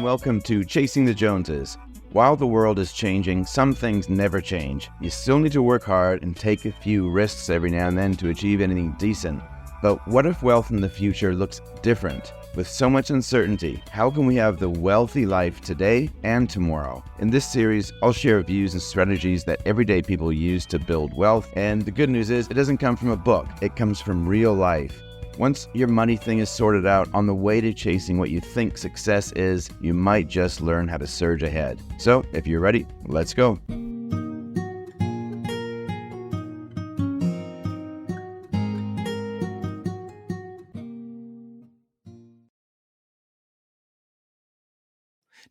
and welcome to Chasing the Joneses. While the world is changing, some things never change. You still need to work hard and take a few risks every now and then to achieve anything decent. But what if wealth in the future looks different? With so much uncertainty, how can we have the wealthy life today and tomorrow? In this series, I'll share views and strategies that everyday people use to build wealth. And the good news is, it doesn't come from a book, it comes from real life. Once your money thing is sorted out, on the way to chasing what you think success is, you might just learn how to surge ahead. So, if you're ready, let's go.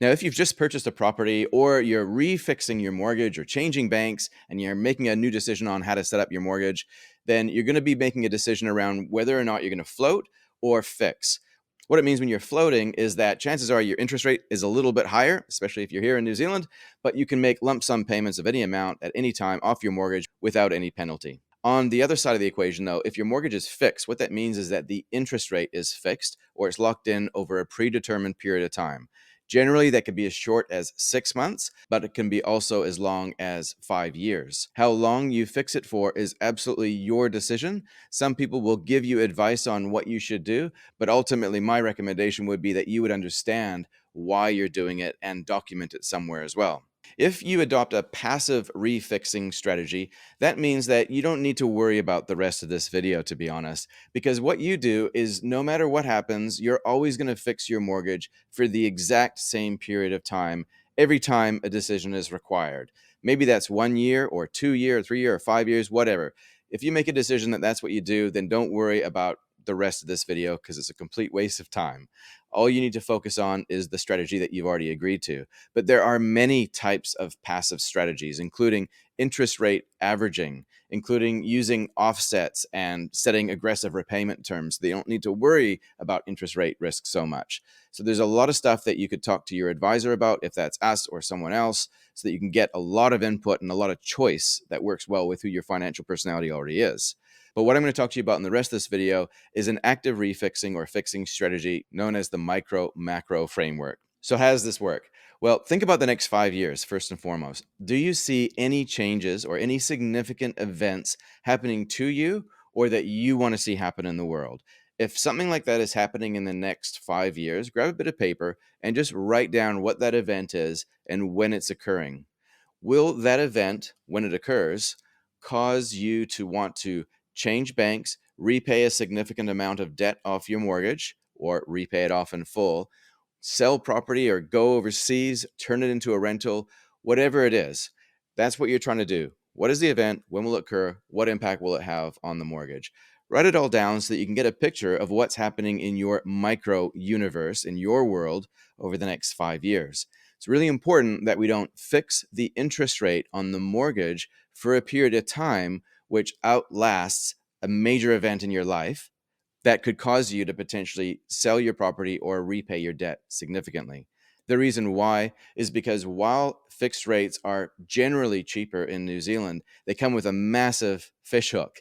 Now, if you've just purchased a property or you're refixing your mortgage or changing banks and you're making a new decision on how to set up your mortgage, then you're going to be making a decision around whether or not you're going to float or fix. What it means when you're floating is that chances are your interest rate is a little bit higher, especially if you're here in New Zealand, but you can make lump sum payments of any amount at any time off your mortgage without any penalty. On the other side of the equation, though, if your mortgage is fixed, what that means is that the interest rate is fixed or it's locked in over a predetermined period of time. Generally, that could be as short as 6 months, but it can be also as long as 5 years. How long you fix it for is absolutely your decision. Some people will give you advice on what you should do, but ultimately my recommendation would be that you would understand why you're doing it and document it somewhere as well. If you adopt a passive refixing strategy, that means that you don't need to worry about the rest of this video, to be honest, because what you do is no matter what happens, you're always going to fix your mortgage for the exact same period of time every time a decision is required. Maybe that's 1 year or 2 year, or 3 year, or 5 years, whatever. If you make a decision that that's what you do, then don't worry about the rest of this video because it's a complete waste of time. All you need to focus on is the strategy that you've already agreed to. But there are many types of passive strategies, including interest rate averaging, including using offsets and setting aggressive repayment terms. They don't need to worry about interest rate risk so much. So there's a lot of stuff that you could talk to your advisor about, if that's us or someone else, so that you can get a lot of input and a lot of choice that works well with who your financial personality already is. But what I'm going to talk to you about in the rest of this video is an active refixing or fixing strategy known as the micro-macro framework. So how does this work? Well, think about the next 5 years, first and foremost. Do you see any changes or any significant events happening to you or that you want to see happen in the world? If something like that is happening in the next 5 years, grab a bit of paper and just write down what that event is and when it's occurring. Will that event, when it occurs, cause you to want to change banks, repay a significant amount of debt off your mortgage, or repay it off in full, sell property or go overseas, turn it into a rental, whatever it is? That's what you're trying to do. What is the event? When will it occur? What impact will it have on the mortgage? Write it all down so that you can get a picture of what's happening in your micro universe, in your world, over the next 5 years. It's really important that we don't fix the interest rate on the mortgage for a period of time which outlasts a major event in your life that could cause you to potentially sell your property or repay your debt significantly. The reason why is because while fixed rates are generally cheaper in New Zealand, they come with a massive fishhook.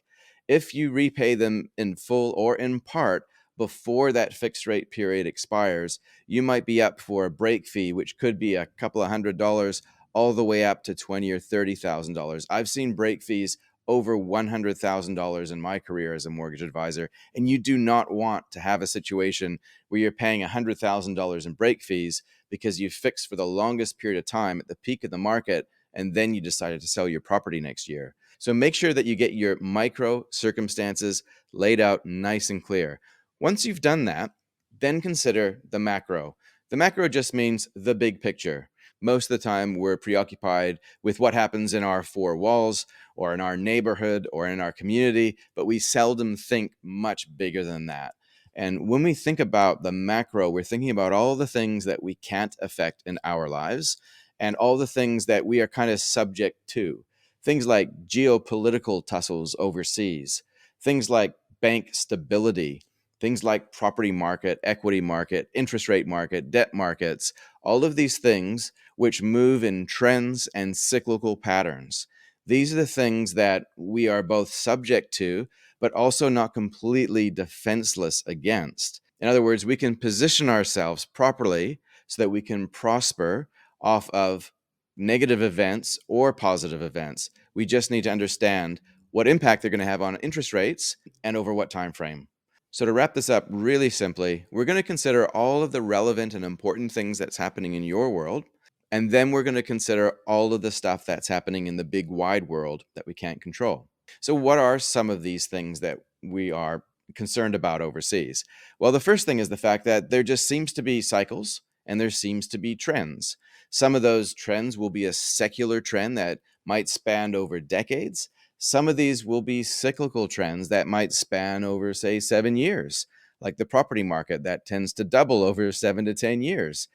If you repay them in full or in part before that fixed rate period expires, you might be up for a break fee, which could be a couple of $100 all the way up to $20,000 or $30,000. I've seen break fees over $100,000 in my career as a mortgage advisor, and you do not want to have a situation where you're paying $100,000 in break fees because you fixed for the longest period of time at the peak of the market, and then you decided to sell your property next year. So make sure that you get your micro circumstances laid out nice and clear. Once you've done that, then consider the macro. The macro just means the big picture. Most of the time, we're preoccupied with what happens in our four walls or in our neighborhood or in our community, but we seldom think much bigger than that. And when we think about the macro, we're thinking about all the things that we can't affect in our lives and all the things that we are kind of subject to. Things like geopolitical tussles overseas, things like bank stability, things like property market, equity market, interest rate market, debt markets, all of these things which move in trends and cyclical patterns. These are the things that we are both subject to, but also not completely defenseless against. In other words, we can position ourselves properly so that we can prosper off of negative events or positive events. We just need to understand what impact they're going to have on interest rates and over what time frame. So to wrap this up really simply, we're going to consider all of the relevant and important things that's happening in your world, and then we're going to consider all of the stuff that's happening in the big wide world that we can't control. So what are some of these things that we are concerned about overseas? Well, the first thing is the fact that there just seems to be cycles and there seems to be trends. Some of those trends will be a secular trend that might span over decades. Some of these will be cyclical trends that might span over, say, 7 years, like the property market that tends to double over 7 to 10 years.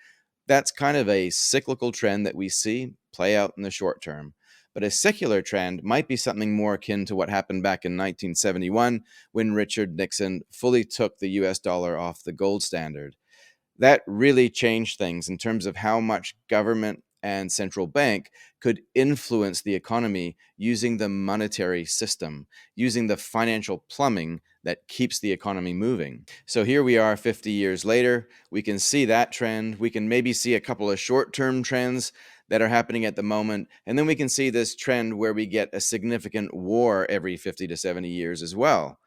That's kind of a cyclical trend that we see play out in the short term. But a secular trend might be something more akin to what happened back in 1971 when Richard Nixon fully took the US dollar off the gold standard. That really changed things in terms of how much government and central bank could influence the economy using the monetary system, using the financial plumbing that keeps the economy moving. So here we are 50 years later. We can see that trend. We can maybe see a couple of short-term trends that are happening at the moment. And then we can see this trend where we get a significant war every 50 to 70 years as well.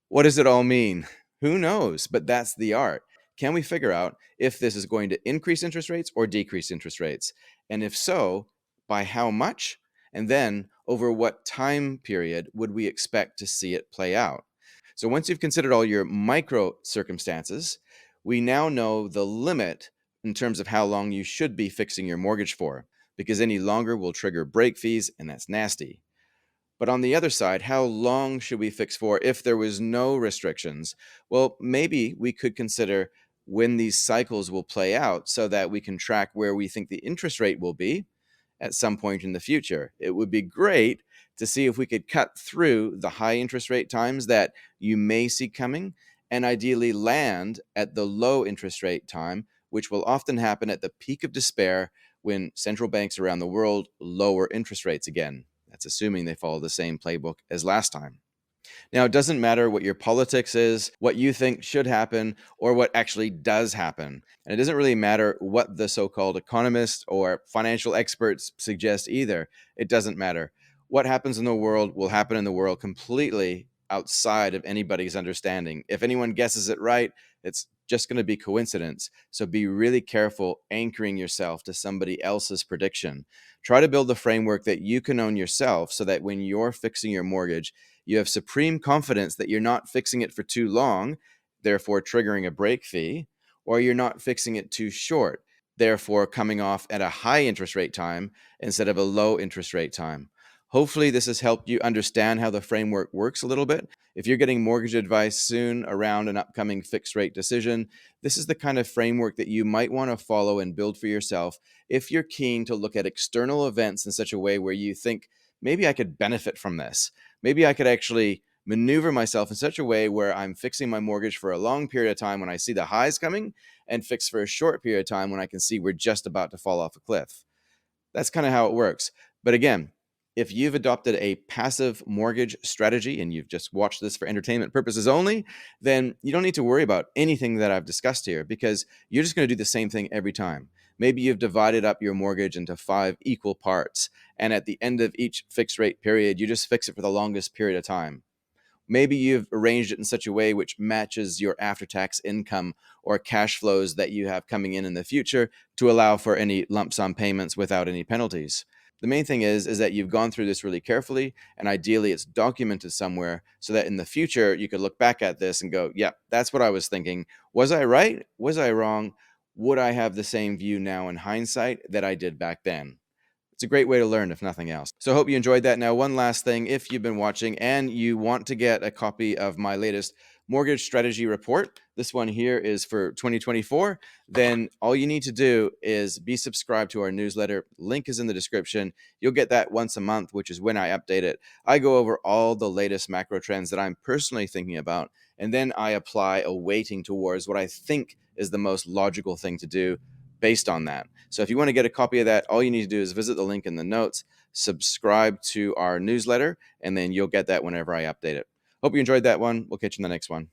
What does it all mean? Who knows? But that's the art. Can we figure out if this is going to increase interest rates or decrease interest rates? And if so, by how much? And then over what time period would we expect to see it play out? So once you've considered all your micro circumstances, we now know the limit in terms of how long you should be fixing your mortgage for, because any longer will trigger break fees, and that's nasty. But on the other side, how long should we fix for if there was no restrictions? Well, maybe we could consider when these cycles will play out so that we can track where we think the interest rate will be at some point in the future. It would be great to see if we could cut through the high interest rate times that you may see coming and ideally land at the low interest rate time, which will often happen at the peak of despair when central banks around the world lower interest rates again. That's assuming they follow the same playbook as last time. Now, it doesn't matter what your politics is, what you think should happen, or what actually does happen. And it doesn't really matter what the so-called economists or financial experts suggest either. It doesn't matter. What happens in the world will happen in the world completely outside of anybody's understanding. If anyone guesses it right, it's just going to be coincidence. So be really careful anchoring yourself to somebody else's prediction. Try to build the framework that you can own yourself so that when you're fixing your mortgage, you have supreme confidence that you're not fixing it for too long, therefore triggering a break fee, or you're not fixing it too short, therefore coming off at a high interest rate time instead of a low interest rate time. Hopefully this has helped you understand how the framework works a little bit. If you're getting mortgage advice soon around an upcoming fixed rate decision, this is the kind of framework that you might want to follow and build for yourself if you're keen to look at external events in such a way where you think, maybe I could benefit from this. Maybe I could actually maneuver myself in such a way where I'm fixing my mortgage for a long period of time when I see the highs coming and fix for a short period of time when I can see we're just about to fall off a cliff. That's kind of how it works. But again, if you've adopted a passive mortgage strategy and you've just watched this for entertainment purposes only, then you don't need to worry about anything that I've discussed here because you're just going to do the same thing every time. Maybe you've divided up your mortgage into 5 equal parts, and at the end of each fixed rate period, you just fix it for the longest period of time. Maybe you've arranged it in such a way which matches your after-tax income or cash flows that you have coming in the future to allow for any lump sum payments without any penalties. The main thing is that you've gone through this really carefully, and ideally it's documented somewhere so that in the future you could look back at this and go, yeah, that's what I was thinking. Was I right? Was I wrong? Would I have the same view now in hindsight that I did back then? It's a great way to learn, if nothing else. So I hope you enjoyed that. Now, one last thing, if you've been watching and you want to get a copy of my latest mortgage strategy report, this one here is for 2024, then all you need to do is be subscribed to our newsletter. Link is in the description. You'll get that once a month, which is when I update it. I go over all the latest macro trends that I'm personally thinking about, and then I apply a weighting towards what I think is the most logical thing to do based on that. So if you want to get a copy of that, all you need to do is visit the link in the notes, subscribe to our newsletter, and then you'll get that whenever I update it. Hope you enjoyed that one. We'll catch you in the next one.